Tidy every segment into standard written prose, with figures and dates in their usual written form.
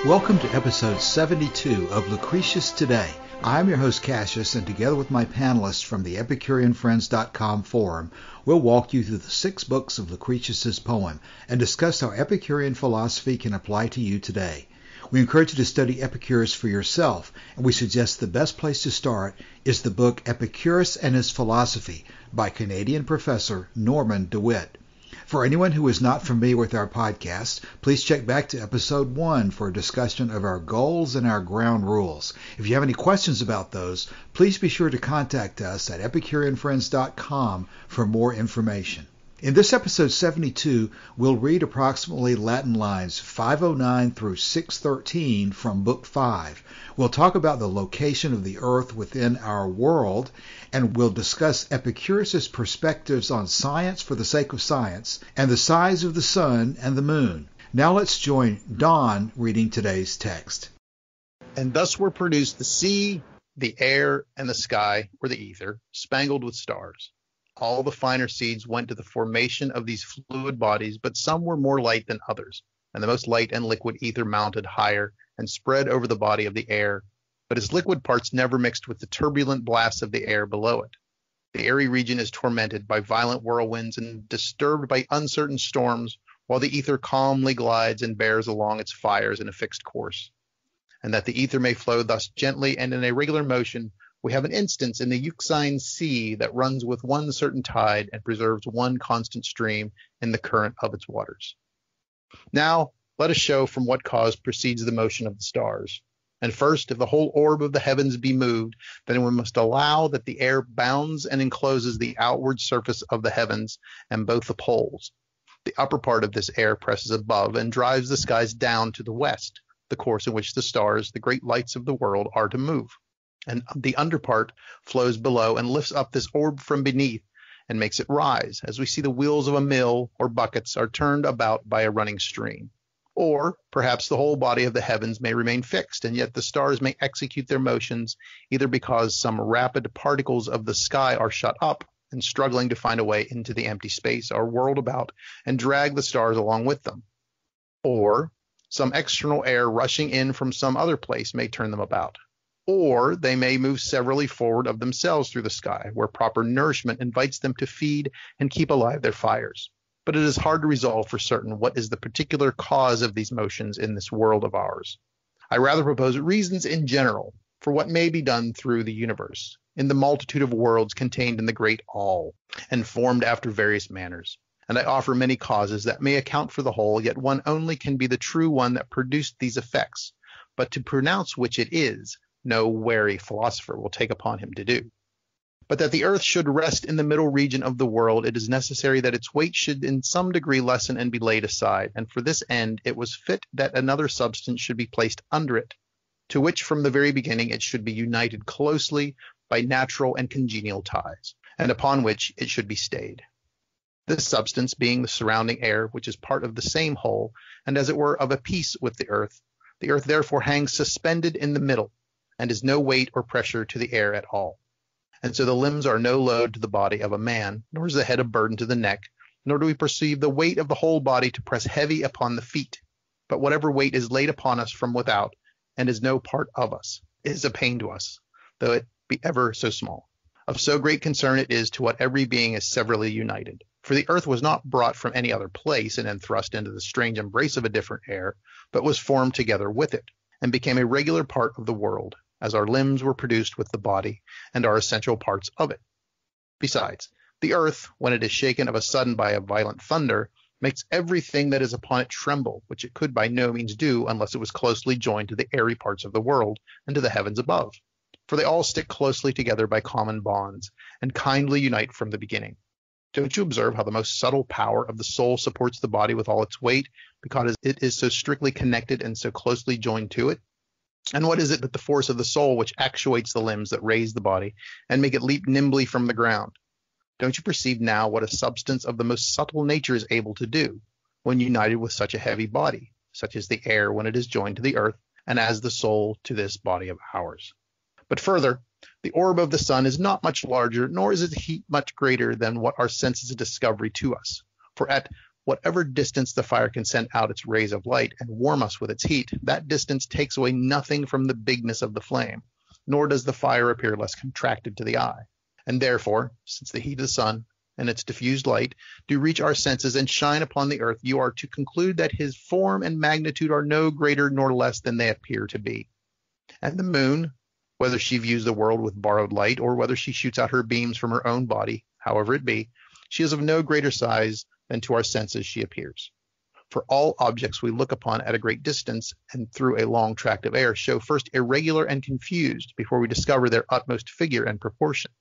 Welcome to episode 72 of Lucretius Today. I'm your host Cassius, and together with my panelists from the EpicureanFriends.com forum, we'll walk you through the 6 books of Lucretius's poem and discuss how Epicurean philosophy can apply to you today. We encourage you to study Epicurus for yourself, and we suggest the best place to start is the book Epicurus and His Philosophy by Canadian professor Norman DeWitt. For anyone who is not familiar with our podcast, please check back to episode 1 for a discussion of our goals and our ground rules. If you have any questions about those, please be sure to contact us at EpicureanFriends.com for more information. In this episode 72, we'll read approximately Latin lines 509 through 613 from Book 5. We'll talk about the location of the Earth within our world, and we'll discuss Epicurus' perspectives on science for the sake of science, and the size of the sun and the moon. Now let's join Don reading today's text. And thus were produced the sea, the air, and the sky, or the ether, spangled with stars. All the finer seeds went to the formation of these fluid bodies, but some were more light than others, and the most light and liquid ether mounted higher and spread over the body of the air, but its liquid parts never mixed with the turbulent blasts of the air below it. The airy region is tormented by violent whirlwinds and disturbed by uncertain storms, while the ether calmly glides and bears along its fires in a fixed course. And that the ether may flow thus gently and in a regular motion, we have an instance in the Euxine Sea that runs with one certain tide and preserves one constant stream in the current of its waters. Now, let us show from what cause proceeds the motion of the stars. And first, if the whole orb of the heavens be moved, then we must allow that the air bounds and encloses the outward surface of the heavens and both the poles. The upper part of this air presses above and drives the skies down to the west, the course in which the stars, the great lights of the world, are to move. And the under part flows below and lifts up this orb from beneath and makes it rise, as we see the wheels of a mill or buckets are turned about by a running stream. Or perhaps the whole body of the heavens may remain fixed, and yet the stars may execute their motions, either because some rapid particles of the sky are shut up and struggling to find a way into the empty space are whirled about and drag the stars along with them, or some external air rushing in from some other place may turn them about. Or they may move severally forward of themselves through the sky, where proper nourishment invites them to feed and keep alive their fires. But it is hard to resolve for certain what is the particular cause of these motions in this world of ours. I rather propose reasons in general for what may be done through the universe, in the multitude of worlds contained in the great All, and formed after various manners. And I offer many causes that may account for the whole, yet one only can be the true one that produced these effects, but to pronounce which it is, no wary philosopher will take upon him to do. But that the earth should rest in the middle region of the world, it is necessary that its weight should in some degree lessen and be laid aside, and for this end it was fit that another substance should be placed under it, to which from the very beginning it should be united closely by natural and congenial ties, and upon which it should be stayed. This substance being the surrounding air, which is part of the same whole, and as it were of a piece with the earth therefore hangs suspended in the middle, and is no weight or pressure to the air at all. And so the limbs are no load to the body of a man, nor is the head a burden to the neck, nor do we perceive the weight of the whole body to press heavy upon the feet. But whatever weight is laid upon us from without, and is no part of us, is a pain to us, though it be ever so small. Of so great concern it is to what every being is severally united. For the earth was not brought from any other place, and then thrust into the strange embrace of a different air, but was formed together with it, and became a regular part of the world, as our limbs were produced with the body, and are essential parts of it. Besides, the earth, when it is shaken of a sudden by a violent thunder, makes everything that is upon it tremble, which it could by no means do unless it was closely joined to the airy parts of the world, and to the heavens above. For they all stick closely together by common bonds, and kindly unite from the beginning. Don't you observe how the most subtle power of the soul supports the body with all its weight, because it is so strictly connected and so closely joined to it? And what is it but the force of the soul which actuates the limbs that raise the body and make it leap nimbly from the ground? Don't you perceive now what a substance of the most subtle nature is able to do when united with such a heavy body, such as the air when it is joined to the earth, and as the soul to this body of ours? But further, the orb of the sun is not much larger, nor is its heat much greater than what our senses discover to us. For at Whatever distance the fire can send out its rays of light and warm us with its heat, that distance takes away nothing from the bigness of the flame, nor does the fire appear less contracted to the eye. And therefore, since the heat of the sun and its diffused light do reach our senses and shine upon the earth, you are to conclude that his form and magnitude are no greater nor less than they appear to be. And the moon, whether she views the world with borrowed light or whether she shoots out her beams from her own body, however it be, she is of no greater size than to our senses she appears. For all objects we look upon at a great distance and through a long tract of air show first irregular and confused before we discover their utmost figure and proportion.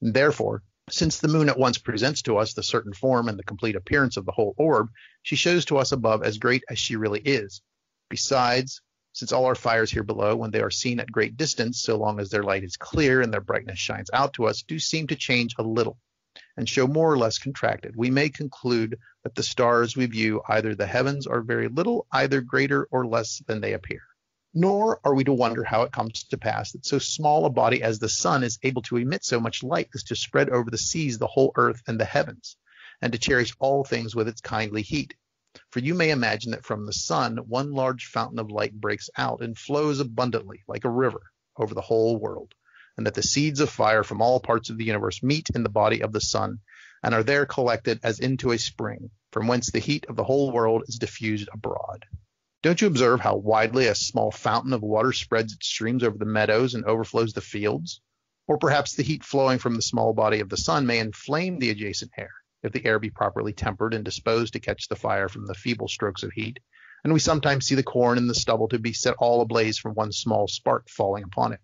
And therefore, since the moon at once presents to us the certain form and the complete appearance of the whole orb, she shows to us above as great as she really is. Besides, since all our fires here below, when they are seen at great distance, so long as their light is clear and their brightness shines out to us, do seem to change a little and show more or less contracted, we may conclude that the stars we view, either the heavens, are very little, either greater or less than they appear. Nor are we to wonder how it comes to pass that so small a body as the sun is able to emit so much light as to spread over the seas the whole earth and the heavens, and to cherish all things with its kindly heat. For you may imagine that from the sun one large fountain of light breaks out and flows abundantly like a river over the whole world, and that the seeds of fire from all parts of the universe meet in the body of the sun and are there collected as into a spring, from whence the heat of the whole world is diffused abroad. Don't you observe how widely a small fountain of water spreads its streams over the meadows and overflows the fields? Or perhaps the heat flowing from the small body of the sun may inflame the adjacent air, if the air be properly tempered and disposed to catch the fire from the feeble strokes of heat. And we sometimes see the corn and the stubble to be set all ablaze from one small spark falling upon it.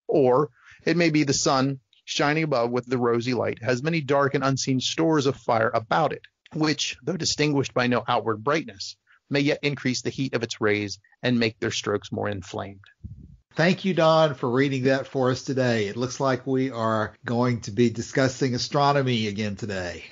Or it may be the sun, shining above with the rosy light, has many dark and unseen stores of fire about it, which, though distinguished by no outward brightness, may yet increase the heat of its rays and make their strokes more inflamed. Thank you, Don, for reading that for us today. It looks like we are going to be discussing astronomy again today.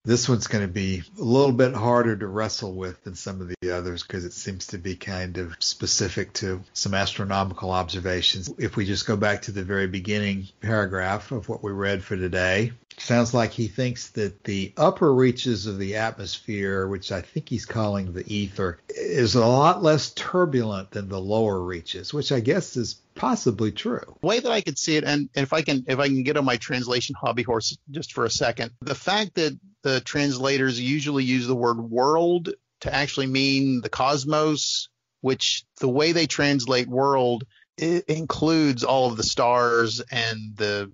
This one's going to be a little bit harder to wrestle with than some of the others because it seems to be kind of specific to some astronomical observations. If we just go back to the very beginning paragraph of what we read for today, sounds like he thinks that the upper reaches of the atmosphere, which I think he's calling the ether, is a lot less turbulent than the lower reaches, which I guess is possibly true. The way that I could see it, and if I can get on my translation hobby horse just for a second, the fact that the translators usually use the word world to actually mean the cosmos, which the way they translate world, it includes all of the stars and the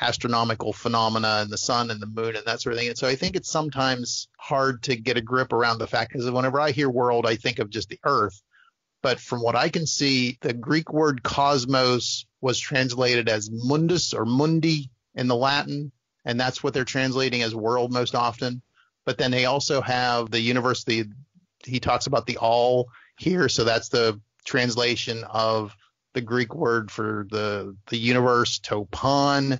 astronomical phenomena and the sun and the moon and that sort of thing. And so I think it's sometimes hard to get a grip around the fact, because whenever I hear world, I think of just the earth. But from what I can see, the Greek word cosmos was translated as mundus or mundi in the Latin, and that's what they're translating as world most often. But then they also have the universe. He talks about the all here, so that's the translation of the Greek word for the universe, topon,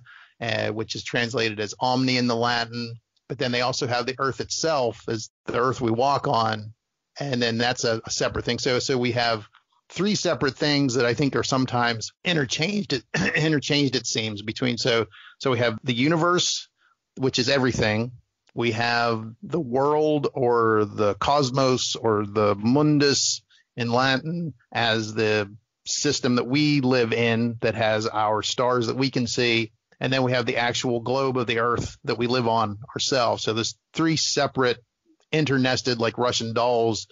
which is translated as omni in the Latin. But then they also have the earth itself as the earth we walk on. And then that's a separate thing. So we have three separate things that I think are sometimes interchanged, it seems, between. So we have the universe, which is everything. We have the world or the cosmos or the mundus in Latin as the system that we live in that has our stars that we can see. And then we have the actual globe of the earth that we live on ourselves. So there's three separate internested, like Russian dolls,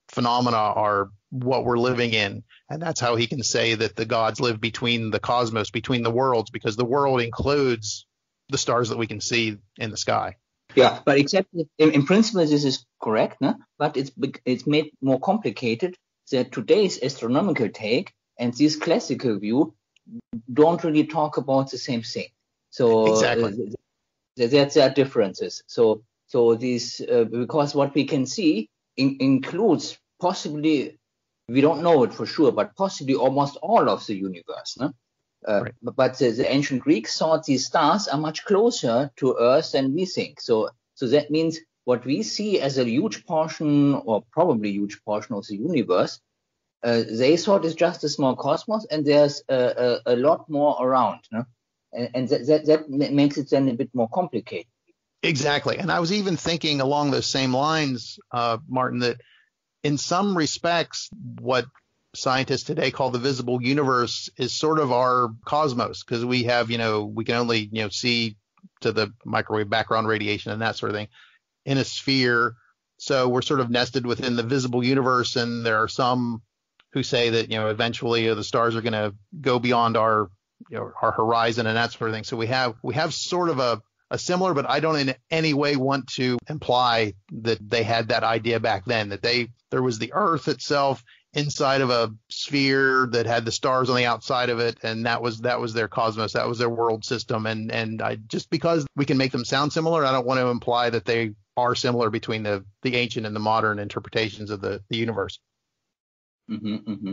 phenomena are what we're living in. And that's how he can say that the gods live between the cosmos, between the worlds, because the world includes the stars that we can see in the sky. Yeah, but except in principle this is correct, no? But it's made more complicated that today's astronomical take and this classical view don't really talk about the same thing. So exactly. There are differences. So this because what we can see includes possibly, we don't know it for sure, but possibly almost all of the universe. No? Right. But the ancient Greeks thought these stars are much closer to Earth than we think. So that means what we see as a huge portion, or probably huge portion of the universe, they thought is just a small cosmos, and there's a lot more around. No? And that makes it then a bit more complicated. Exactly. And I was even thinking along those same lines, Martin, that in some respects, what scientists today call the visible universe is sort of our cosmos, because we have, we can only, see to the microwave background radiation and that sort of thing in a sphere. So we're sort of nested within the visible universe. And there are some who say that, eventually the stars are going to go beyond our horizon and that sort of thing. So we have sort of a similar, but I don't in any way want to imply that they had that idea back then, that there was the Earth itself inside of a sphere that had the stars on the outside of it, and that was their cosmos, that was their world system. And I, just because we can make them sound similar, I don't want to imply that they are similar between the ancient and the modern interpretations of the universe. Mm-hmm, mm-hmm.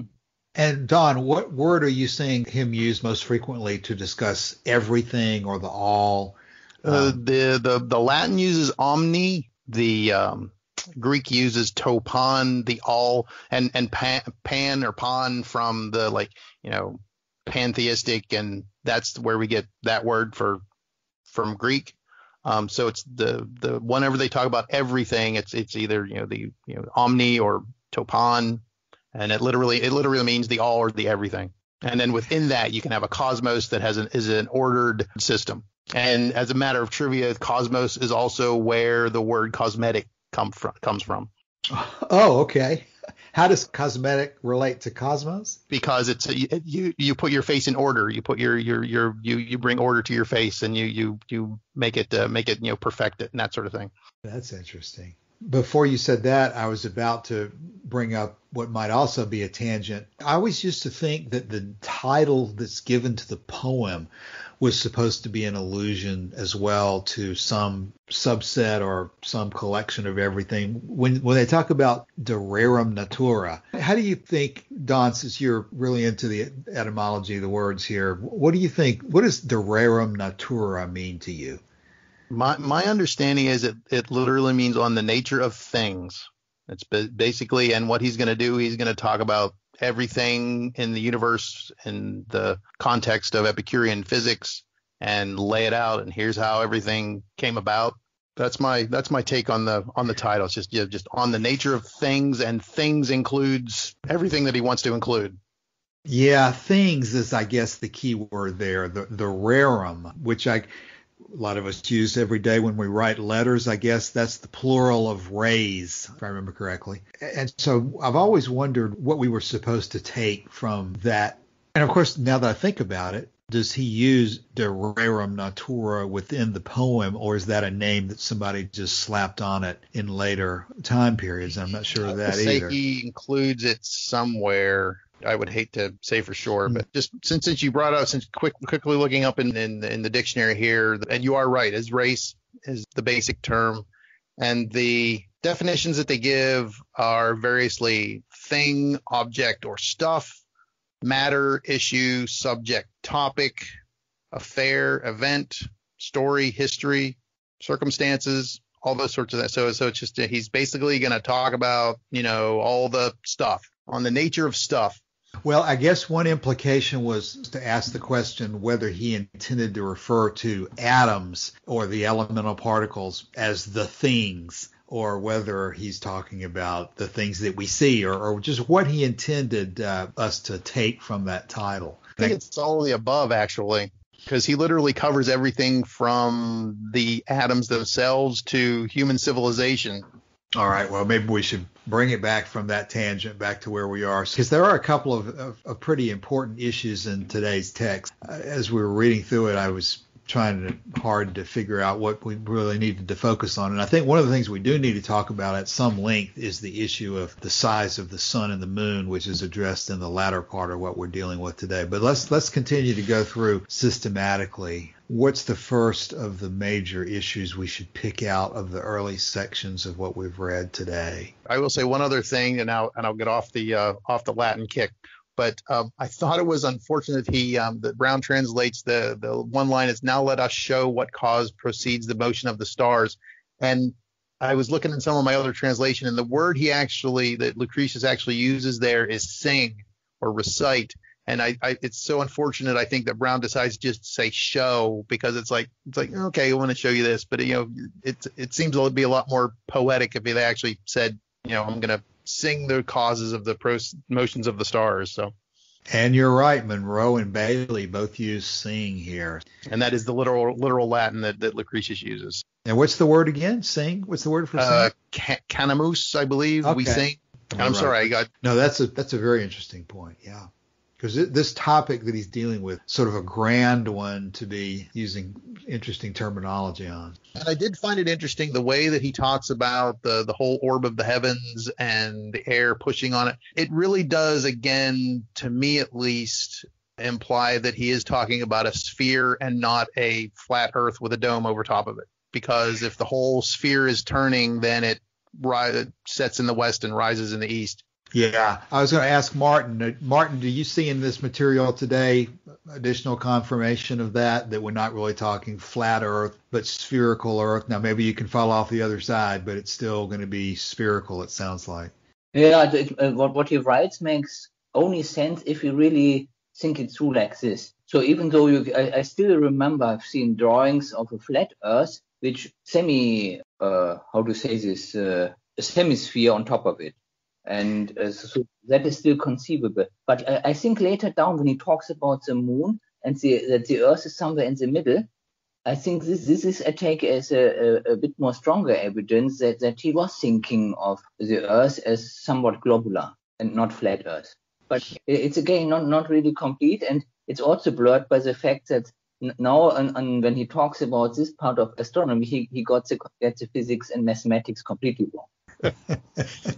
And Don, what word are you seeing him use most frequently to discuss everything or the all? The Latin uses omni, the Greek uses topon, the all, and pan or pon from the pantheistic, and that's where we get that word from Greek. So it's the whenever they talk about everything, it's either the omni or topon, and it literally means the all or the everything. And then within that, you can have a cosmos that is an ordered system. And as a matter of trivia, cosmos is also where the word cosmetic comes from. Oh, okay. How does cosmetic relate to cosmos? Because it's you put your face in order. You put you bring order to your face, and you make it perfect it and that sort of thing. That's interesting. Before you said that, I was about to bring up what might also be a tangent. I always used to think that the title that's given to the poem was supposed to be an allusion as well to some subset or some collection of everything. When they talk about de rerum natura, how do you think, Don, since you're really into the etymology of the words here, what do you think, what does de rerum natura mean to you? My understanding is it literally means on the nature of things. It's basically, and what he's going to do, he's going to talk about everything in the universe in the context of Epicurean physics and lay it out. And here's how everything came about. That's my take on the title. It's just on the nature of things, and things includes everything that he wants to include. Yeah, things is, I guess, the key word there. The rerum, which a lot of us use every day when we write letters. I guess that's the plural of res, if I remember correctly. And so I've always wondered what we were supposed to take from that. And of course, now that I think about it, does he use de rerum natura within the poem, or is that a name that somebody just slapped on it in later time periods? I'm not sure of that either. He includes it somewhere. I would hate to say for sure, but just since you brought up, quickly looking up in the dictionary here, and you are right, as race is the basic term, and the definitions that they give are variously thing, object, or stuff, matter, issue, subject, topic, affair, event, story, history, circumstances, all those sorts of that. So it's just he's basically going to talk about all the stuff, on the nature of stuff. Well, I guess one implication was to ask the question whether he intended to refer to atoms or the elemental particles as the things, or whether he's talking about the things that we see, or just what he intended us to take from that title. I think it's all of the above, actually, because he literally covers everything from the atoms themselves to human civilization. All right, well, maybe we should bring it back from that tangent back to where we are, because there are a couple of pretty important issues in today's text. As we were reading through it, I was trying hard to figure out what we really needed to focus on. And I think one of the things we do need to talk about at some length is the issue of the size of the sun and the moon, which is addressed in the latter part of what we're dealing with today. But let's continue to go through systematically. What's the first of the major issues we should pick out of the early sections of what we've read today? I will say one other thing, and I'll get off the Latin kick. But I thought it was unfortunate that Browne translates the one line is, "Now let us show what cause proceeds the motion of the stars." And I was looking in some of my other translation, and the word that Lucretius actually uses there is sing or recite. And it's so unfortunate, I think, that Browne decides just to say show, because it's like, okay, I want to show you this. But, it seems to be a lot more poetic if they actually said, I'm going to sing the causes of the motions of the stars. So. And you're right, Monroe and Bailey both use sing here. And that is the literal Latin that Lucretius uses. And what's the word again? Sing? What's the word for sing? Canamus, I believe. Okay. We sing. I'm sorry. No, that's a very interesting point. Yeah. Because this topic that he's dealing with, sort of a grand one to be using interesting terminology on. And I did find it interesting the way that he talks about the whole orb of the heavens and the air pushing on it. It really does, again, to me at least, imply that he is talking about a sphere and not a flat earth with a dome over top of it. Because if the whole sphere is turning, then it sets in the west and rises in the east. Yeah, I was going to ask Martin. Martin, do you see in this material today additional confirmation of that we're not really talking flat Earth, but spherical Earth? Now, maybe you can fall off the other side, but it's still going to be spherical, it sounds like. Yeah, what he writes makes only sense if you really think it through like this. So even though I still remember I've seen drawings of a flat Earth, which a hemisphere on top of it. And so that is still conceivable. But I think later down when he talks about the moon and that the Earth is somewhere in the middle, I think this is I take as a bit more stronger evidence that he was thinking of the Earth as somewhat globular and not flat Earth. But it's again not really complete, and it's also blurred by the fact that now when he talks about this part of astronomy, he got the physics and mathematics completely wrong.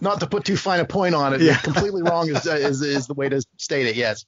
Not to put too fine a point on it, completely wrong is the way to state it, yes.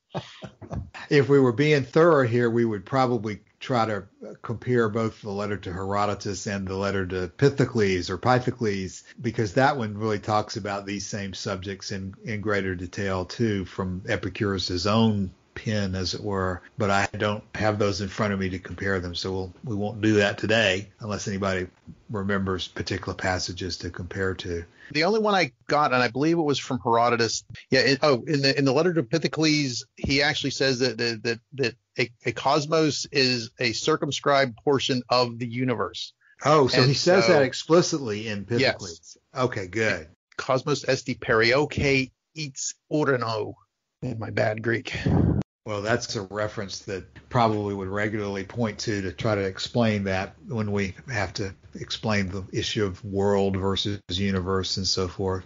If we were being thorough here, we would probably try to compare both the letter to Herodotus and the letter to Pythocles, because that one really talks about these same subjects in greater detail, too, from Epicurus's own pen, as it were, but I don't have those in front of me to compare them, so we won't do that today unless anybody remembers particular passages to compare to. The only one I got, and I believe it was from Herodotus, in the letter to Pythocles, he actually says that a cosmos is a circumscribed portion of the universe. Oh, so he says that explicitly in Pythocles. Yes. Okay, good. Cosmos esti perioke its orano, in my bad Greek. Well, that's a reference that probably would regularly point to try to explain that when we have to explain the issue of world versus universe and so forth.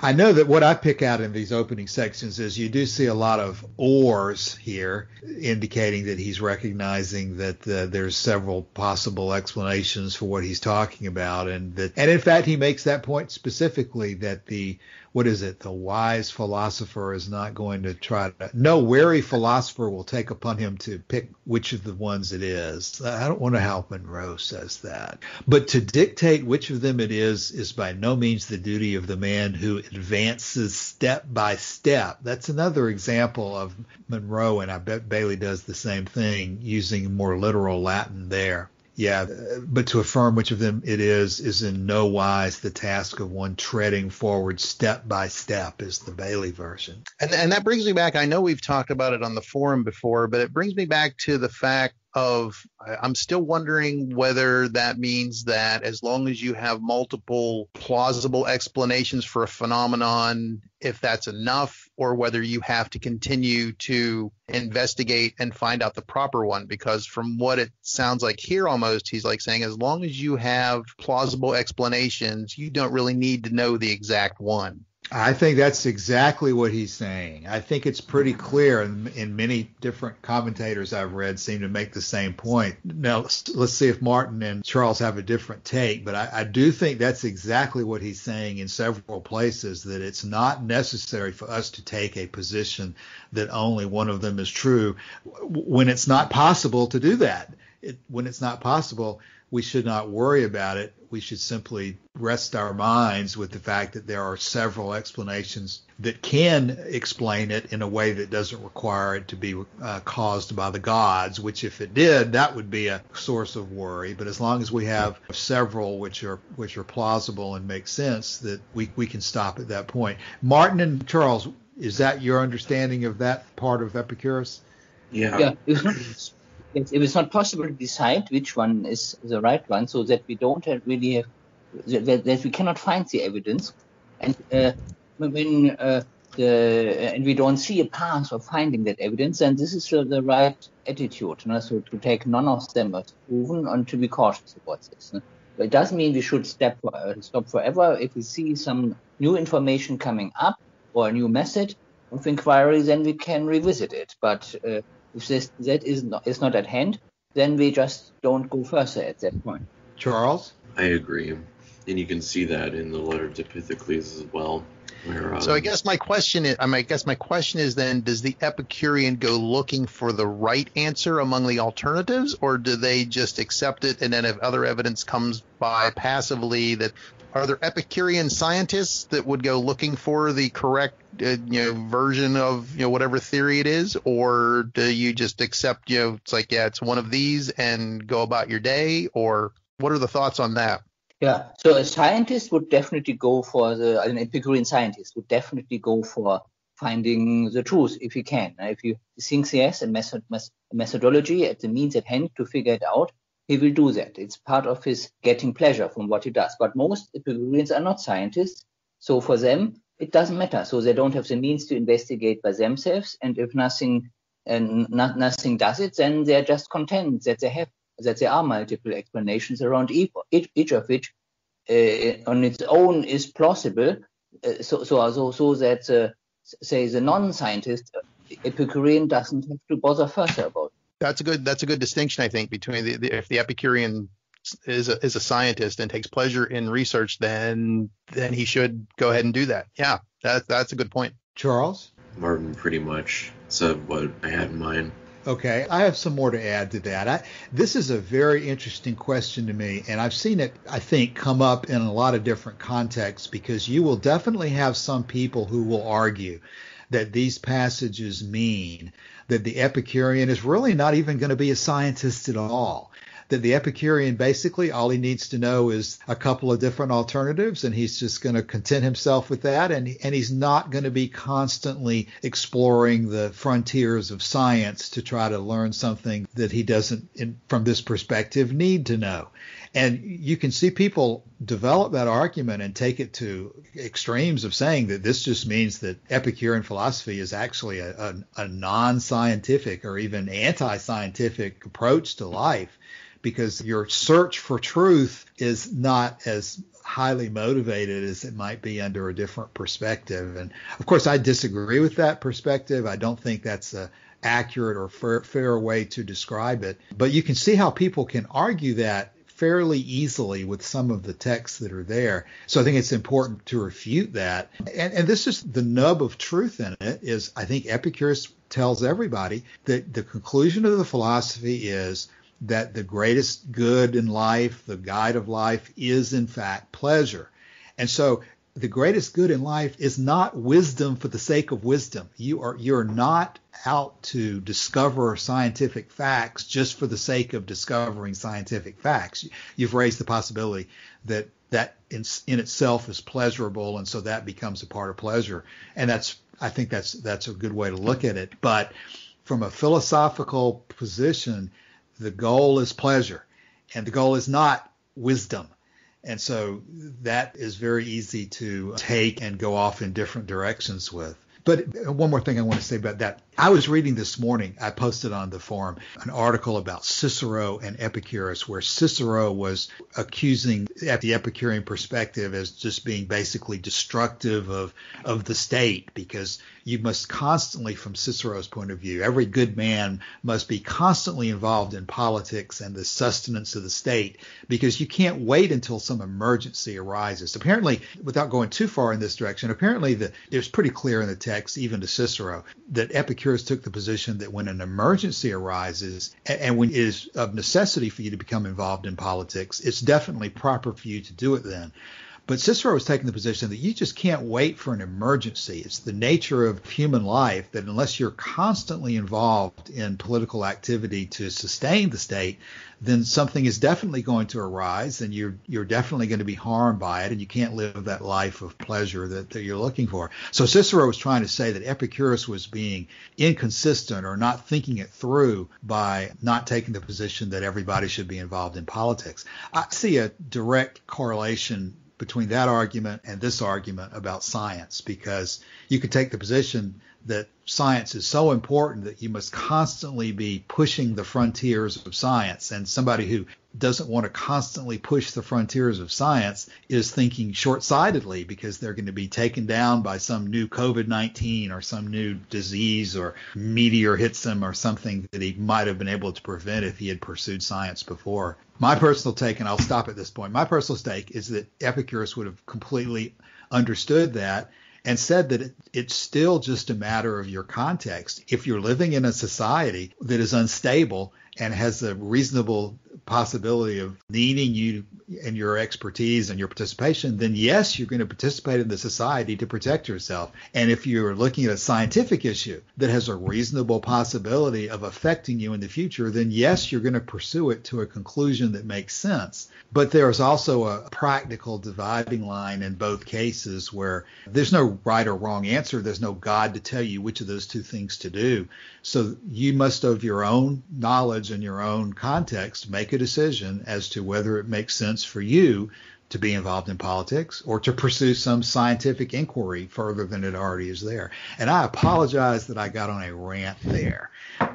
I know that what I pick out in these opening sections is you do see a lot of ors here, indicating that he's recognizing that there's several possible explanations for what he's talking about, and in fact he makes that point specifically, that the wise philosopher is not going to no wary philosopher will take upon him to pick which of the ones it is. I don't wonder how Monroe says that. But to dictate which of them it is by no means the duty of the man who advances step by step. That's another example of Monroe, and I bet Bailey does the same thing, using more literal Latin there. Yeah, but to affirm which of them it is in no wise the task of one treading forward step by step, is the Bailey version. And that brings me back, I know we've talked about it on the forum before, but it brings me back to the fact of, I'm still wondering whether that means that as long as you have multiple plausible explanations for a phenomenon, if that's enough, or whether you have to continue to investigate and find out the proper one. Because from what it sounds like here, almost he's like saying, as long as you have plausible explanations, you don't really need to know the exact one. I think that's exactly what he's saying. I think it's pretty clear, and many different commentators I've read seem to make the same point. Now, let's see if Martin and Charles have a different take, but I do think that's exactly what he's saying in several places, that it's not necessary for us to take a position that only one of them is true when it's not possible to do that. When it's not possible, we should not worry about it. We should simply rest our minds with the fact that there are several explanations that can explain it in a way that doesn't require it to be caused by the gods, which if it did, that would be a source of worry. But as long as we have several which are plausible and make sense, that we can stop at that point. Martin and Charles, Is that your understanding of that part of Epicurus? Yeah. If it's not possible to decide which one is the right one, so that we don't have that we cannot find the evidence, and and we don't see a path of finding that evidence, then this is the right attitude. So to take none of them as proven and to be cautious about this. But it doesn't mean we should stop forever. If we see some new information coming up or a new method of inquiry, then we can revisit it. But if that is not at hand, then we just don't go further at that point. Charles? I agree. And you can see that in the letter to Pythocles as well. So I guess my question is then, does the Epicurean go looking for the right answer among the alternatives, or do they just accept it, and then if other evidence comes by passively, are there Epicurean scientists that would go looking for the correct version of whatever theory it is, or do you just accept it's like, yeah, it's one of these and go about your day, or what are the thoughts on that? Yeah, so a scientist would definitely go for an Epicurean scientist would definitely go for finding the truth if he can. If he thinks he has a methodology at the means at hand to figure it out, he will do that. It's part of his getting pleasure from what he does. But most Epicureans are not scientists, so for them it doesn't matter. So they don't have the means to investigate by themselves, and if nothing does it, then they're just content that there are multiple explanations around each of which on its own is plausible. So that say the non-scientist Epicurean doesn't have to bother further about it. That's a good distinction, I think, between if the Epicurean is a scientist and takes pleasure in research, then he should go ahead and do that. Yeah, that's a good point. Charles? Martin pretty much said what I had in mind. Okay, I have some more to add to that. This is a very interesting question to me, and I've seen it, I think, come up in a lot of different contexts, because you will definitely have some people who will argue that these passages mean that the Epicurean is really not even going to be a scientist at all. That the Epicurean, basically, all he needs to know is a couple of different alternatives, and he's just going to content himself with that, and he's not going to be constantly exploring the frontiers of science to try to learn something that he doesn't, from this perspective, need to know. And you can see people develop that argument and take it to extremes of saying that this just means that Epicurean philosophy is actually a non-scientific or even anti-scientific approach to life, because your search for truth is not as highly motivated as it might be under a different perspective. And of course, I disagree with that perspective. I don't think that's a accurate or fair way to describe it. But you can see how people can argue that fairly easily with some of the texts that are there. So I think it's important to refute that. And this is the nub of truth in it, is I think Epicurus tells everybody that the conclusion of the philosophy is that the greatest good in life, the guide of life, is in fact pleasure. And so the greatest good in life is not wisdom for the sake of wisdom. You're not out to discover scientific facts just for the sake of discovering scientific facts. You've raised the possibility that in itself is pleasurable, and so that becomes a part of pleasure. And I think that's a good way to look at it. But from a philosophical position, the goal is pleasure, and the goal is not wisdom. And so that is very easy to take and go off in different directions with. But one more thing I want to say about that. I was reading this morning, I posted on the forum, an article about Cicero and Epicurus, where Cicero was accusing the Epicurean perspective as just being basically destructive of the state, because you must constantly, from Cicero's point of view, every good man must be constantly involved in politics and the sustenance of the state, because you can't wait until some emergency arises. Apparently, without going too far in this direction, apparently it's pretty clear in the text, even to Cicero, that Epicurus took the position that when an emergency arises and when it is of necessity for you to become involved in politics, it's definitely proper for you to do it then. But Cicero was taking the position that you just can't wait for an emergency. It's the nature of human life that unless you're constantly involved in political activity to sustain the state, then something is definitely going to arise, and you're definitely going to be harmed by it, and you can't live that life of pleasure that you're looking for. So Cicero was trying to say that Epicurus was being inconsistent or not thinking it through by not taking the position that everybody should be involved in politics. I see a direct correlation between that argument and this argument about science, because you could take the position that science is so important that you must constantly be pushing the frontiers of science. And somebody who doesn't want to constantly push the frontiers of science is thinking short-sightedly, because they're going to be taken down by some new COVID-19 or some new disease or meteor hits them or something that he might have been able to prevent if he had pursued science before. My personal take, and I'll stop at this point, my personal take is that Epicurus would have completely understood that and said that it's still just a matter of your context. If you're living in a society that is unstable and has a reasonable possibility of needing you and your expertise and your participation, then yes, you're going to participate in the society to protect yourself. And if you're looking at a scientific issue that has a reasonable possibility of affecting you in the future, then yes, you're going to pursue it to a conclusion that makes sense. But there's also a practical dividing line in both cases where there's no right or wrong answer. There's no God to tell you which of those two things to do. So you must, of your own knowledge and your own context, make a decision as to whether it makes sense for you to be involved in politics or to pursue some scientific inquiry further than it already is there. And I apologize that I got on a rant there,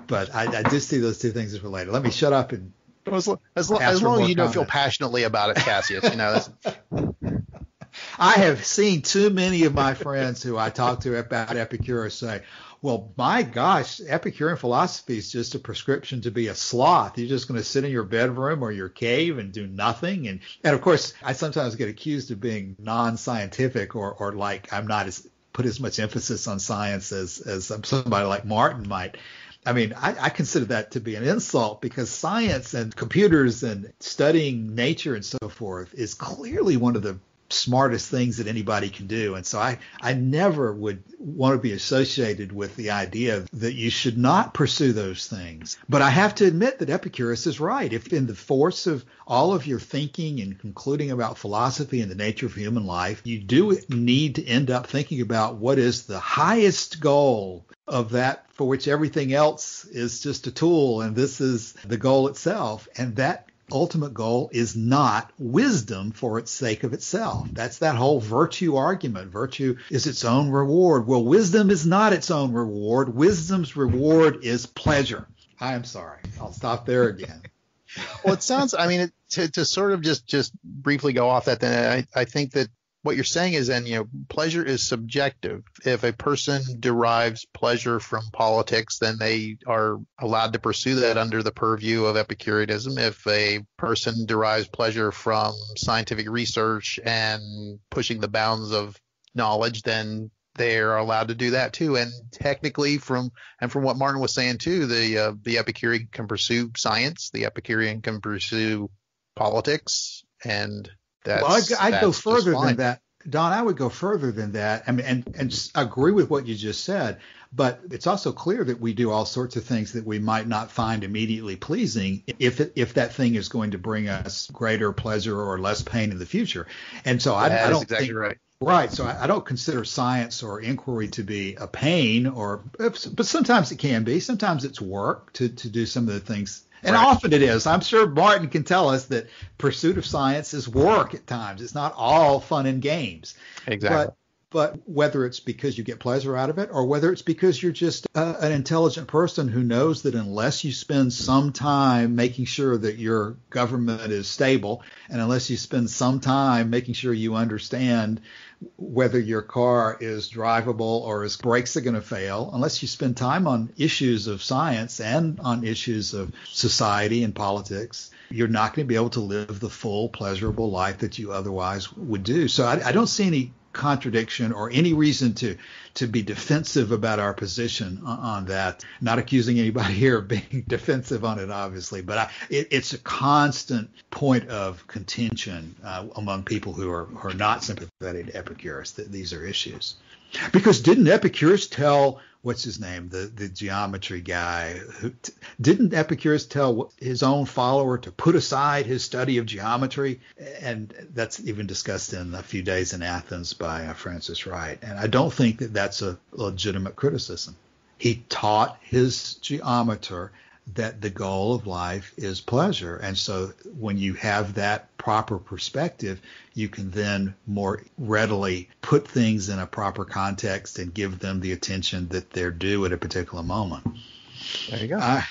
but I did see those two things as related. Let me shut up and as long as you don't feel passionately about it, Cassius, I have seen too many of my friends who I talk to about Epicurus say, well, my gosh, Epicurean philosophy is just a prescription to be a sloth. You're just going to sit in your bedroom or your cave and do nothing. And of course, I sometimes get accused of being non-scientific or like I'm not put as much emphasis on science as somebody like Martin might. I mean, I consider that to be an insult, because science and computers and studying nature and so forth is clearly one of the smartest things that anybody can do. And so I never would want to be associated with the idea that you should not pursue those things. But I have to admit that Epicurus is right. If in the force of all of your thinking and concluding about philosophy and the nature of human life, you do need to end up thinking about what is the highest goal of that for which everything else is just a tool, and this is the goal itself. And that ultimate goal is not wisdom for its sake of itself. That's that whole virtue argument. Virtue is its own reward. Well, wisdom is not its own reward. Wisdom's reward is pleasure. I am sorry. I'll stop there again. Well, it sounds, to sort of just briefly go off that, then I think that what you're saying is then, pleasure is subjective. If a person derives pleasure from politics, then they are allowed to pursue that under the purview of Epicureanism. If a person derives pleasure from scientific research and pushing the bounds of knowledge, then they are allowed to do that too. And technically, from what Martin was saying too, the Epicurean can pursue science, the Epicurean can pursue politics, and I'd go further than that. Don, I would go further than that. I mean, and agree with what you just said, but it's also clear that we do all sorts of things that we might not find immediately pleasing if that thing is going to bring us greater pleasure or less pain in the future. And so I don't exactly think, right. Right. So I don't consider science or inquiry to be a pain, but sometimes it can be. Sometimes it's work to do some of the things. And right. Often it is. I'm sure Martin can tell us that pursuit of science is work at times. It's not all fun and games. Exactly. But whether it's because you get pleasure out of it or whether it's because you're just an intelligent person who knows that unless you spend some time making sure that your government is stable, and unless you spend some time making sure you understand whether your car is drivable or its brakes are going to fail, unless you spend time on issues of science and on issues of society and politics, you're not going to be able to live the full, pleasurable life that you otherwise would do. So I don't see any contradiction or any reason to be defensive about our position on that. Not accusing anybody here of being defensive on it, obviously, but it's a constant point of contention among people who are not sympathetic to Epicurus, that these are issues. Because didn't Epicurus tell, what's his name, the geometry guy, didn't Epicurus tell his own follower to put aside his study of geometry? And that's even discussed in A Few Days in Athens by Francis Wright. And I don't think that that's a legitimate criticism. He taught his geometer that the goal of life is pleasure. And so when you have that proper perspective, you can then more readily put things in a proper context and give them the attention that they're due at a particular moment. There you go. I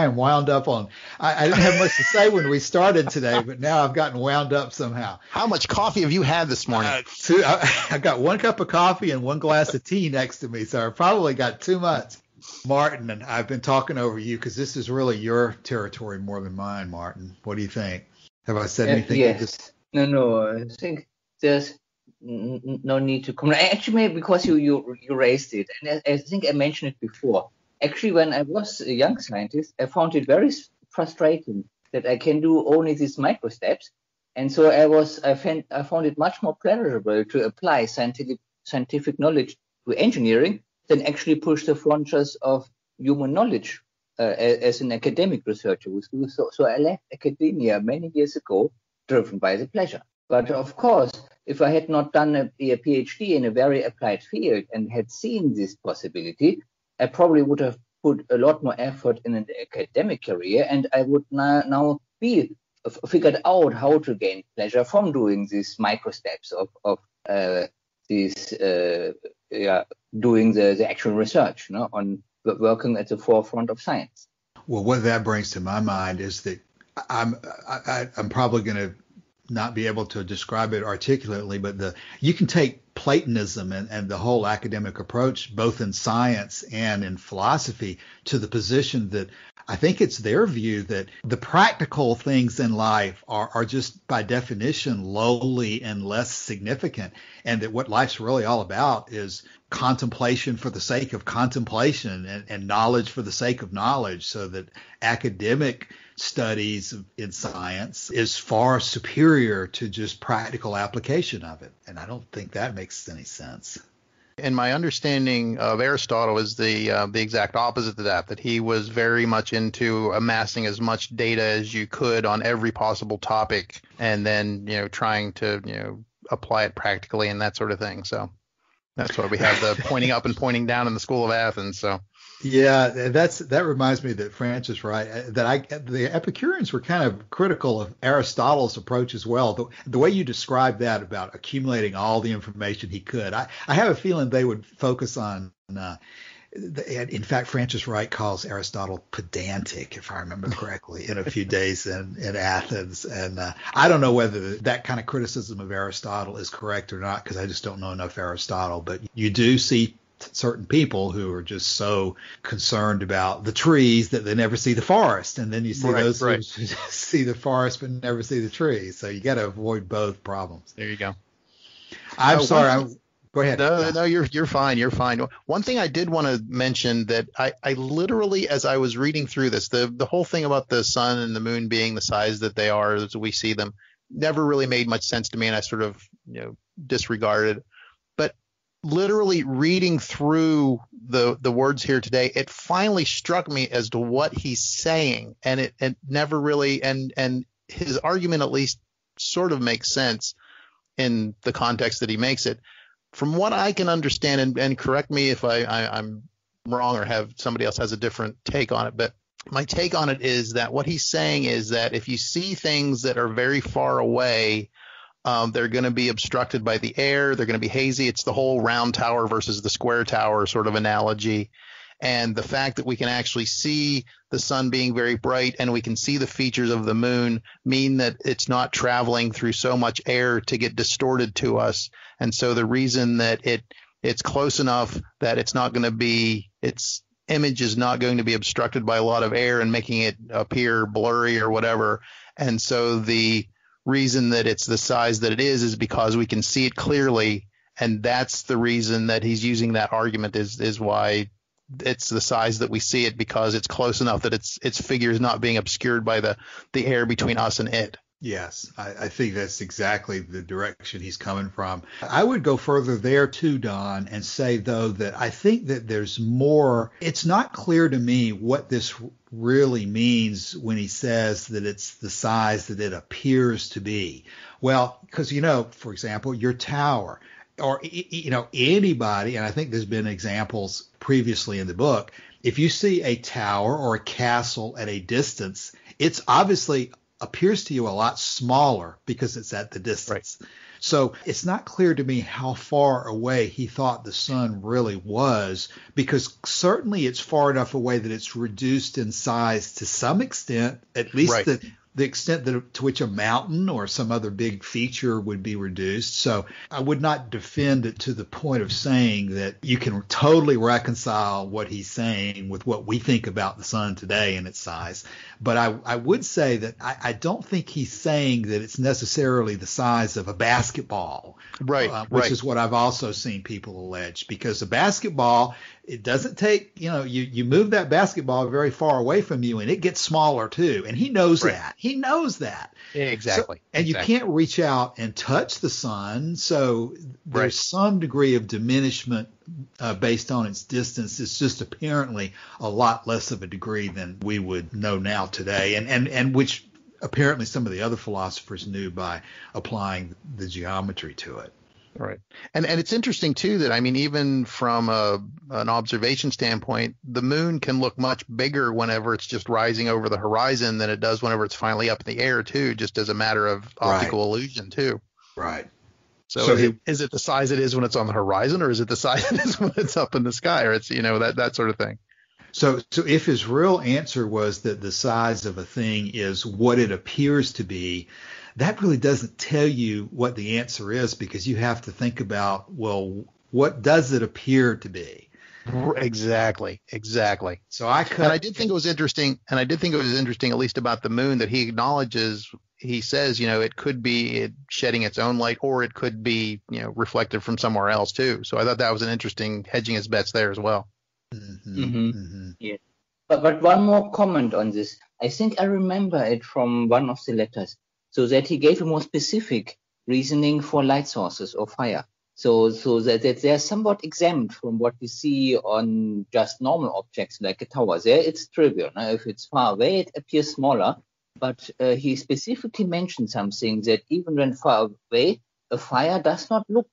am wound up on. I didn't have much to say when we started today, but now I've gotten wound up somehow. How much coffee have you had this morning? I got 1 cup of coffee and 1 glass of tea next to me, so I probably got too much. Martin, and I've been talking over you because this is really your territory more than mine, Martin. What do you think? Have I said anything? Yes. No. I think there's no need to comment. Actually, maybe because you raised it, and I think I mentioned it before. Actually, when I was a young scientist, I found it very frustrating that I can do only these micro steps, and so I found it much more pleasurable to apply scientific knowledge to engineering than actually push the frontiers of human knowledge as an academic researcher. So I left academia many years ago, driven by the pleasure. But of course, if I had not done a PhD in a very applied field and had seen this possibility, I probably would have put a lot more effort in an academic career, and I would now be figured out how to gain pleasure from doing these micro steps of doing the actual research, on working at the forefront of science. Well, what that brings to my mind is that I'm probably going to not be able to describe it articulately, but you can take Platonism and the whole academic approach, both in science and in philosophy, to the position that I think it's their view that the practical things in life are just by definition lowly and less significant, and that what life's really all about is contemplation for the sake of contemplation and knowledge for the sake of knowledge, so that academic studies in science is far superior to just practical application of it. And I don't think that makes any sense. And my understanding of Aristotle is the exact opposite to that he was very much into amassing as much data as you could on every possible topic, and then, trying to, apply it practically and that sort of thing. So that's why we have the pointing up and pointing down in the School of Athens. So. Yeah, that reminds me that Francis Wright, the Epicureans were kind of critical of Aristotle's approach as well. The way you described that about accumulating all the information he could, I have a feeling they would focus on. In fact, Francis Wright calls Aristotle pedantic, if I remember correctly, in A Few Days in Athens. And I don't know whether that kind of criticism of Aristotle is correct or not, because I just don't know enough Aristotle. But you do see certain people who are just so concerned about the trees that they never see the forest, and then you see those who see the forest but never see the trees. So you got to avoid both problems. There you go. I'm sorry. Go ahead. No, you're fine. You're fine. One thing I did want to mention that I literally, as I was reading through this, the whole thing about the sun and the moon being the size that they are as we see them never really made much sense to me, and I sort of disregarded it. But literally reading through the words here today, it finally struck me as to what he's saying, and it never really and his argument at least sort of makes sense in the context that he makes it. From what I can understand, and correct me if I'm wrong or have somebody else has a different take on it, but my take on it is that what he's saying is that if you see things that are very far away, they're going to be obstructed by the air. They're going to be hazy. It's the whole round tower versus the square tower sort of analogy. And the fact that we can actually see the sun being very bright and we can see the features of the moon mean that it's not traveling through so much air to get distorted to us. And so the reason that it's close enough that its image is not going to be obstructed by a lot of air and making it appear blurry or whatever. And so the reason that it's the size that it is because we can see it clearly, and that's the reason that he's using that argument is why it's the size that we see it, because it's close enough that its figure is not being obscured by the air between us and it. Yes, I think that's exactly the direction he's coming from. I would go further there too, Don, and say, though, that I think that there's more. It's not clear to me what this really means when he says that it's the size that it appears to be. Well, because, for example, your tower, or, anybody, and I think there's been examples previously in the book, if you see a tower or a castle at a distance, it's obviously appears to you a lot smaller because it's at the distance. Right. So it's not clear to me how far away he thought the sun really was, because certainly it's far enough away that it's reduced in size to some extent, at least right. The extent to which a mountain or some other big feature would be reduced. So I would not defend it to the point of saying that you can totally reconcile what he's saying with what we think about the sun today and its size. But I would say that I don't think he's saying that it's necessarily the size of a basketball, right? Which is what I've also seen people allege, because a basketball, it doesn't take, you move that basketball very far away from you and it gets smaller too. And he knows that. He knows that. Exactly. So, and you can't reach out and touch the sun. So there's some degree of diminishment based on its distance. It's just apparently a lot less of a degree than we would know now today. And which apparently some of the other philosophers knew by applying the geometry to it. Right. And it's interesting, too, that, even from an observation standpoint, the moon can look much bigger whenever it's just rising over the horizon than it does whenever it's finally up in the air, too, just as a matter of optical illusion, too. Right. So is it the size it is when it's on the horizon, or is it the size it is when it's up in the sky, or it's, that sort of thing? So if his real answer was that the size of a thing is what it appears to be, that really doesn't tell you what the answer is, because you have to think about, well, what does it appear to be? Exactly. So and I did think it was interesting, at least about the moon, that he acknowledges, he says, it could be it shedding its own light, or it could be, reflected from somewhere else too. So I thought that was an interesting hedging his bets there as well. Yeah. But one more comment on this. I think I remember it from one of the letters, so that he gave a more specific reasoning for light sources or fire. So that they're somewhat exempt from what we see on just normal objects like a tower. There it's trivial. Now, if it's far away, it appears smaller. But he specifically mentioned something, that even when far away, a fire does not look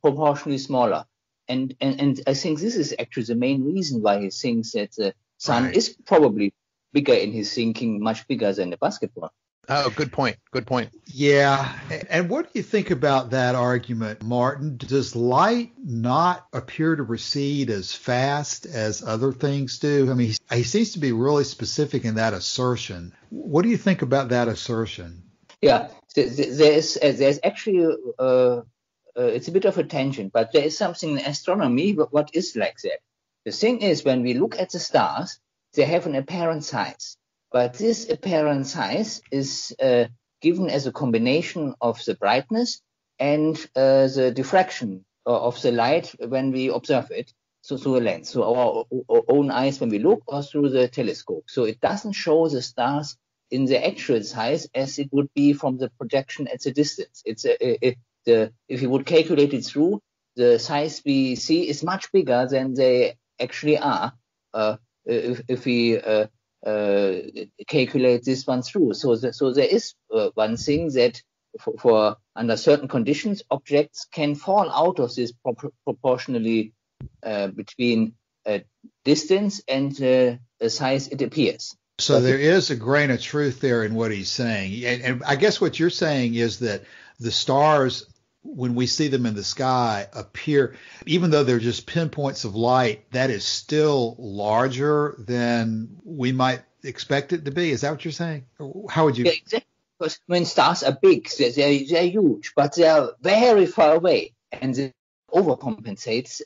proportionally smaller. And I think this is actually the main reason why he thinks that the sun is probably bigger in his thinking, much bigger than a basketball. Oh, good point. Yeah. And what do you think about that argument, Martin? Does light not appear to recede as fast as other things do? He seems to be really specific in that assertion. What do you think about that assertion? Yeah, there's actually it's a bit of a tangent, but there is something in astronomy what is like that. The thing is, when we look at the stars, they have an apparent size. But this apparent size is given as a combination of the brightness and the diffraction of the light when we observe it through a lens, so our own eyes when we look, or through the telescope. So it doesn't show the stars in the actual size as it would be from the projection at the distance. If you would calculate it through, the size we see is much bigger than they actually are if we calculate this one through. So there is one thing that for under certain conditions, objects can fall out of this proportionally between distance and the size it appears. So there is a grain of truth there in what he's saying. And I guess what you're saying is that the stars, when we see them in the sky, appear, even though they're just pinpoints of light, that is still larger than we might expect it to be. Is that what you're saying? How would you? Yeah, exactly. Because when stars are big, they're huge, but they are very far away, and it overcompensates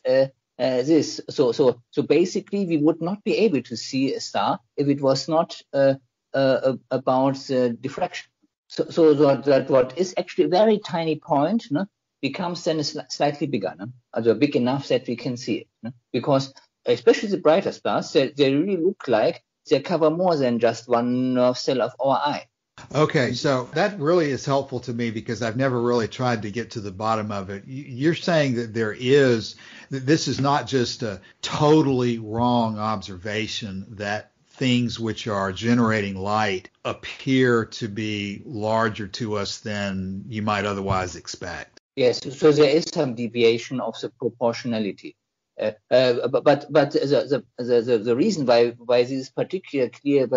this. So basically, we would not be able to see a star if it was not about the diffraction. So that what is actually a very tiny point, no, becomes then slightly bigger, no? Also big enough that we can see it. No? Because especially the brighter stars, they really look like they cover more than just one nerve cell of our eye. Okay, so that really is helpful to me because I've never really tried to get to the bottom of it. You're saying that this is not just a totally wrong observation that things which are generating light appear to be larger to us than you might otherwise expect. Yes, so there is some deviation of the proportionality. But the reason why this is particularly clear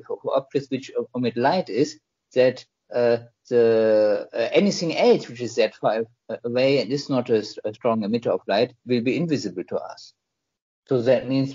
for objects which emit light is that anything else which is that far away and is not a strong emitter of light will be invisible to us. So that means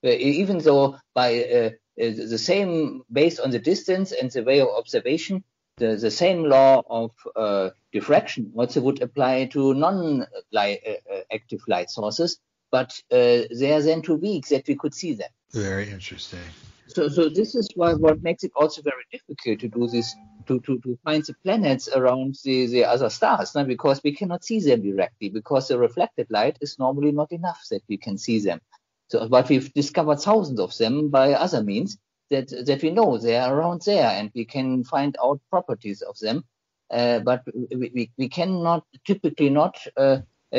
even though by the same, based on the distance and the way of observation, the same law of diffraction also would apply to non-active light sources, but they are then too weak that we could see them. Very interesting. So this is what makes it also very difficult to do this, to find the planets around the other stars, no? Because we cannot see them directly, because the reflected light is normally not enough that we can see them. So, but we've discovered thousands of them by other means that we know they are around there, and we can find out properties of them. But we cannot typically not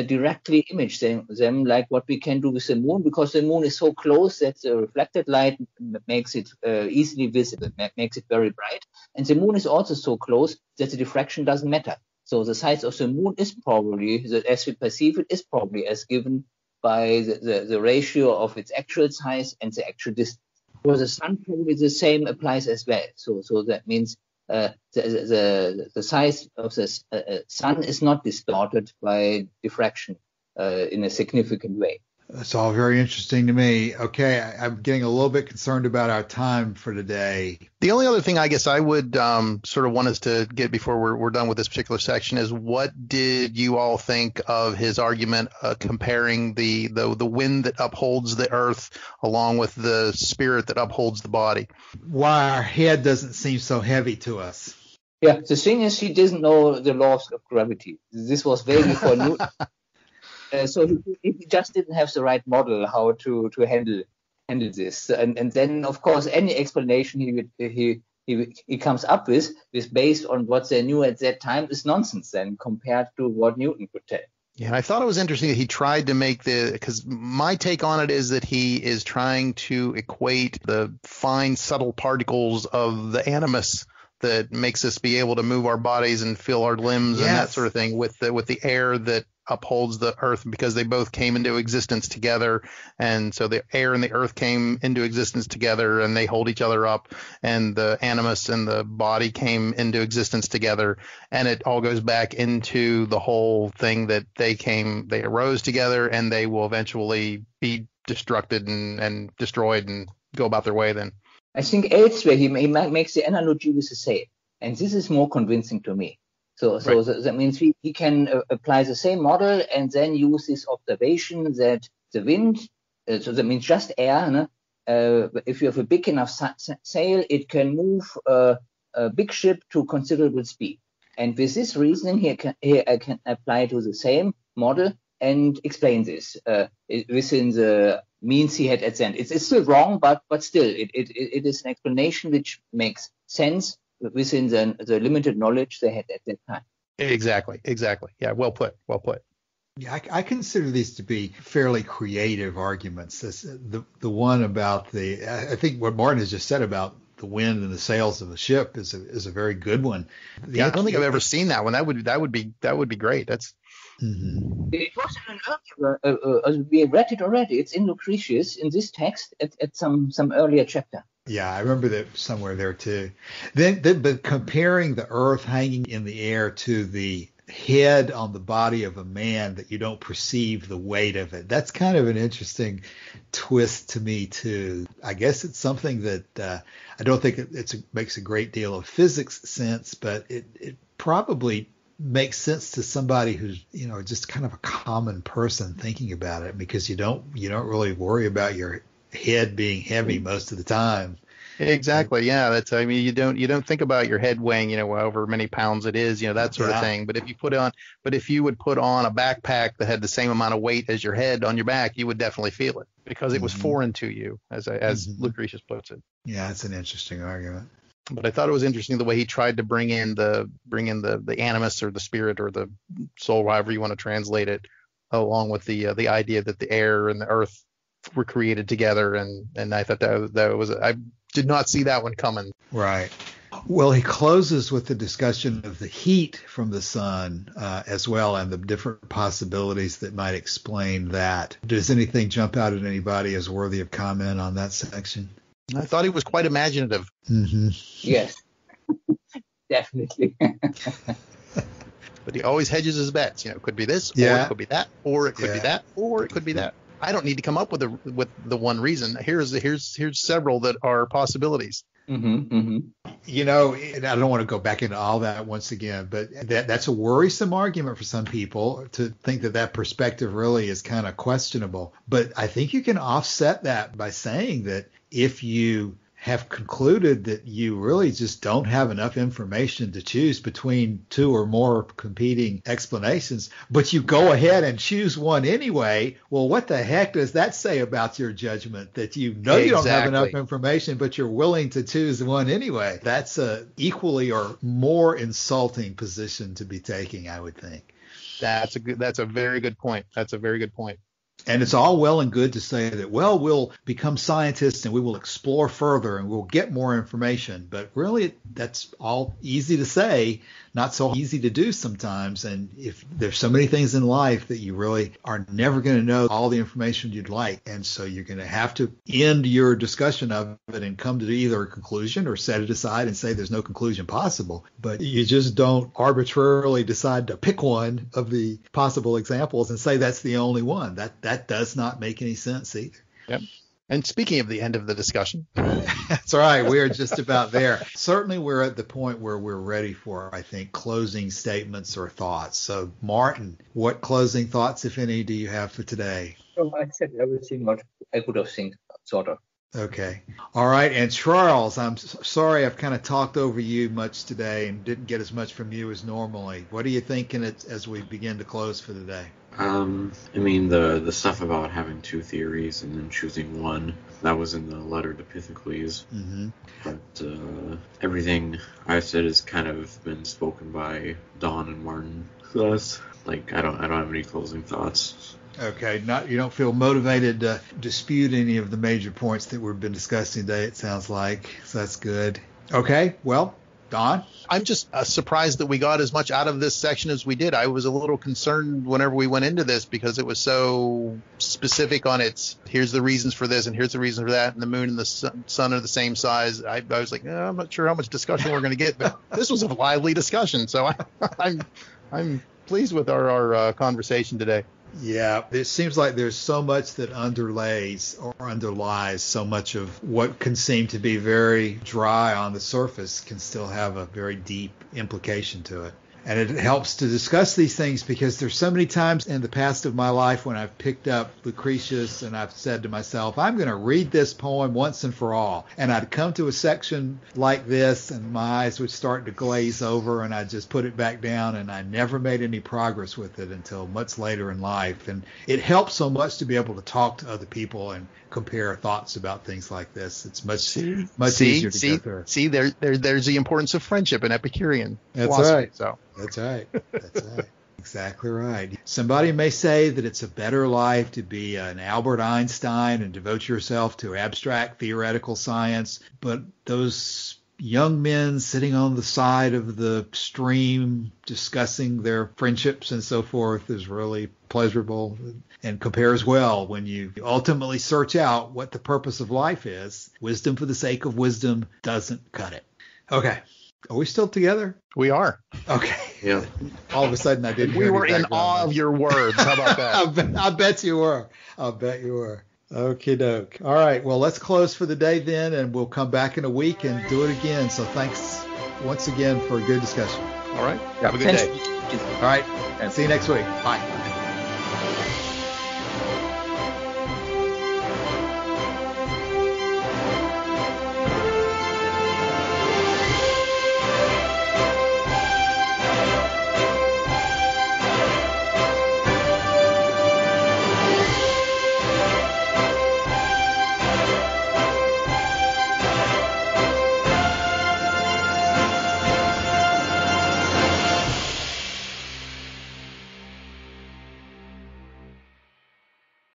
directly image them like what we can do with the moon, because the moon is so close that the reflected light makes it easily visible, makes it very bright. And the moon is also so close that the diffraction doesn't matter. So the size of the moon is probably, as we perceive it, is probably as given by the ratio of its actual size and the actual distance. For the sun, probably the same applies as well. So that means the size of the sun is not distorted by diffraction in a significant way. That's all very interesting to me. Okay, I'm getting a little bit concerned about our time for today. The only other thing I guess I would sort of want us to get before we're done with this particular section is, what did you all think of his argument comparing the wind that upholds the earth along with the spirit that upholds the body? Why our head doesn't seem so heavy to us. Yeah, the thing is, he didn't know the laws of gravity. This was way before Newton. So he just didn't have the right model how to handle this. And then, of course, any explanation he comes up with based on what they knew at that time is nonsense then compared to what Newton could tell. Yeah, and I thought it was interesting that he tried to make because my take on it is that he is trying to equate the fine, subtle particles of the animus that makes us be able to move our bodies and feel our limbs, yes, and that sort of thing with the air that upholds the earth, because they both came into existence together. And so the air and the earth came into existence together and they hold each other up, and the animus and the body came into existence together. And it all goes back into the whole thing that they arose together, and they will eventually be destructed and destroyed and go about their way then. I think elsewhere he makes the analogy with the sail, and this is more convincing to me. So right. That means he can apply the same model and then use this observation that the wind, so that means just air, no? If you have a big enough sail, it can move a big ship to considerable speed. And with this reasoning, I can apply to the same model and explain this within the means he had at the end. It's still wrong, but still, it is an explanation which makes sense within the limited knowledge they had at that time. Exactly. Yeah, well put. Yeah, I consider these to be fairly creative arguments. The one about I think what Martin has just said about the wind and the sails of the ship is a very good one. I don't think I've ever seen that one. That would be great. That's. Mm-hmm. It was in an earlier, we read it already. It's in Lucretius in this text at some earlier chapter. Yeah, I remember that somewhere there too. But comparing the earth hanging in the air to the head on the body of a man, that you don't perceive the weight of it. That's kind of an interesting twist to me too. I guess it's something that I don't think it makes a great deal of physics sense, but it probably makes sense to somebody who's, just kind of a common person thinking about it, because you don't really worry about your head being heavy most of the time. Exactly. Yeah. I mean, you don't think about your head weighing, however many pounds it is, that sort of thing. But if you would put on a backpack that had the same amount of weight as your head on your back, you would definitely feel it because it was foreign to you, as Lucretius puts it. Yeah, it's an interesting argument. But I thought it was interesting the way he tried to bring in the animus or the spirit or the soul, however you want to translate it, along with the idea that the air and the earth were created together. And I thought that was, I did not see that one coming. Right. Well, he closes with the discussion of the heat from the sun as well, and the different possibilities that might explain that. Does anything jump out at anybody as worthy of comment on that section? I thought he was quite imaginative. Mm-hmm. Yes, definitely. But he always hedges his bets. It could be this, or it could be that, or it could be that, or it could be that. I don't need to come up with the one reason. Here's several that are possibilities. And I don't want to go back into all that once again, but that's a worrisome argument for some people to think that perspective really is kind of questionable. But I think you can offset that by saying that if you have concluded that you really just don't have enough information to choose between two or more competing explanations, but you go ahead and choose one anyway, well, what the heck does that say about your judgment that you don't have enough information, but you're willing to choose one anyway? That's a equally or more insulting position to be taking, I would think. That's a very good point. That's a very good point. And it's all well and good to say that, well, we'll become scientists and we will explore further and we'll get more information. But really, that's all easy to say, not so easy to do sometimes. And if there's so many things in life that you really are never going to know all the information you'd like. And so you're going to have to end your discussion of it and come to either a conclusion or set it aside and say there's no conclusion possible. But you just don't arbitrarily decide to pick one of the possible examples and say that's the only one. That does not make any sense either. Yep. And speaking of the end of the discussion. That's right. We're just about there. Certainly we're at the point where we're ready for, I think, closing statements or thoughts. So, Martin, what closing thoughts, if any, do you have for today? Well, I said everything what I could have think, sort of. Okay. All right. And Charles, I'm sorry I've kind of talked over you much today and didn't get as much from you as normally. What are you thinking as we begin to close for the day? I mean, the stuff about having two theories and then choosing one, that was in the letter to Pythocles. Mm-hmm. But everything I said has kind of been spoken by Don and Martin. Thus, I don't have any closing thoughts. Okay, you don't feel motivated to dispute any of the major points that we've been discussing today, it sounds like. So that's good. Okay, well, Don? I'm just surprised that we got as much out of this section as we did. I was a little concerned whenever we went into this because it was so specific on here's the reasons for this and here's the reason for that, and the moon and the sun are the same size. I was like, I'm not sure how much discussion we're going to get, but this was a lively discussion. So I'm pleased with our conversation today. Yeah, it seems like there's so much that underlies so much of what can seem to be very dry on the surface can still have a very deep implication to it. And it helps to discuss these things because there's so many times in the past of my life when I've picked up Lucretius and I've said to myself, I'm going to read this poem once and for all. And I'd come to a section like this and my eyes would start to glaze over and I'd just put it back down and I never made any progress with it until much later in life. And it helps so much to be able to talk to other people and compare thoughts about things like this. It's much easier to get there. See, there's the importance of friendship in Epicurean philosophy. Right. So. That's right. Exactly right. Somebody may say that it's a better life to be an Albert Einstein and devote yourself to abstract theoretical science, but those young men sitting on the side of the stream discussing their friendships and so forth is really pleasurable and compares well when you ultimately search out what the purpose of life is. Wisdom for the sake of wisdom doesn't cut it. Okay. Are we still together? We are. Okay. Yeah. All of a sudden I didn't hear We were in awe of your words. How about that? I bet you were. I'll bet you were. Okie doke. All right. Well, let's close for the day then, and we'll come back in a week and do it again. So thanks once again for a good discussion. All right. Have a good day. All right. And see you next week. Bye.